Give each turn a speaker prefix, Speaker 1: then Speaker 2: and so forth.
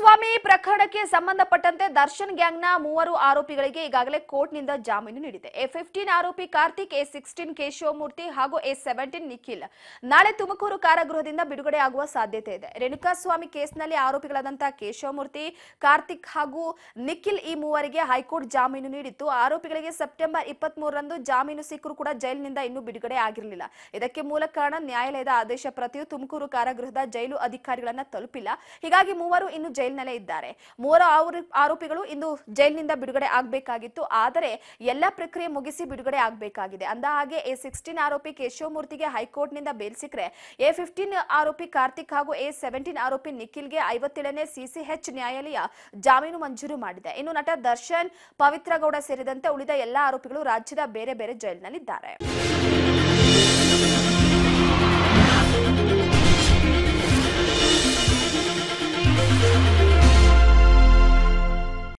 Speaker 1: ರೇಣುಕಾಸ್ವಾಮಿ ಪ್ರಕರಣಕ್ಕೆ ಸಂಬಂಧಪಟ್ಟಂತೆ ದರ್ಶನ್ ಗ್ಯಾಂಗ್ನ ಮೂವರು ಆರೋಪಿಗಳಿಗೆ ಈಗಾಗಲೇ ಕೋರ್ಟ್ನಿಂದ ಜಾಮೀನು ನೀಡಿದೆ. A15 ಆರೋಪಿ ಕಾರ್ತಿಕ್, A16 ಕೇಶವಮೂರ್ತಿ ಹಾಗೂ A17 ನಿಖಿಲ್ ನಾಳೆ ತುಮಕೂರು ಕಾರಾಗೃಹದಿಂದ ಬಿಡುಗಡೆ ಆಗುವ ಸಾಧ್ಯತೆ ಇದೆ. ರೇಣುಕಾಸ್ವಾಮಿ ಕೇಸ್ನಲ್ಲಿ ಆರೋಪಿಗಳಾದಂತಹ ಕೇಶವಮೂರ್ತಿ, ಕಾರ್ತಿಕ್ ಹಾಗೂ ನಿಖಿಲ್ ಈ ಮೂವರಿಗೆ ಹೈಕೋರ್ಟ್ ಜಾಮೀನು ನೀಡಿತ್ತು. ಆರೋಪಿಗಳಿಗೆ ಸೆಪ್ಟೆಂಬರ್ 23ರಂದು ಜಾಮೀನು ಸಿಕ್ಕರೂ ಕೂಡ ಜೈಲಿನಿಂದ ಇನ್ನೂ ಬಿಡುಗಡೆ ಆಗಿರಲಿಲ್ಲ. ಇದಕ್ಕೆ ಮೂಲ ಕಾರಣ ನ್ಯಾಯಾಲಯದ ಆದೇಶ ಪ್ರತಿಯು ತುಮಕೂರು ಕಾರಾಗೃಹದ ಜೈಲು ಅಧಿಕಾರಿಗಳನ್ನ ತಲುಪಿಲ್ಲ. ಹೀಗಾಗಿ ಮೂವರು ಇನ್ನು ಜೈಲಿನಲ್ಲೇ ಇದ್ದಾರೆ. ಮೂವರು ಆರೋಪಿಗಳು ಇಂದು ಜೈಲಿನಿಂದ ಬಿಡುಗಡೆ ಆಗಬೇಕಾಗಿತ್ತು. ಆದರೆ ಎಲ್ಲ ಪ್ರಕ್ರಿಯೆ ಮುಗಿಸಿ ಬಿಡುಗಡೆ ಆಗಬೇಕಾಗಿದೆ. ಅಂದ ಹಾಗೆ A16 ಆರೋಪಿ ಕೇಶವಮೂರ್ತಿಗೆ ಹೈಕೋರ್ಟ್ನಿಂದ ಬೇಲ್ ಸಿಕ್ಕರೆ A15 ಆರೋಪಿ ಕಾರ್ತಿಕ್ ಹಾಗೂ A17 ಆರೋಪಿ ನಿಖಿಲ್ಗೆ 57ನೇ CCH ನ್ಯಾಯಾಲಯ ಜಾಮೀನು ಮಂಜೂರು ಮಾಡಿದೆ. ಇನ್ನು ನಟ ದರ್ಶನ್, ಪವಿತ್ರ ಗೌಡ ಸೇರಿದಂತೆ ಉಳಿದ ಎಲ್ಲ ಆರೋಪಿಗಳು ರಾಜ್ಯದ ಬೇರೆ ಬೇರೆ ಜೈಲಿನಲ್ಲಿದ್ದಾರೆ.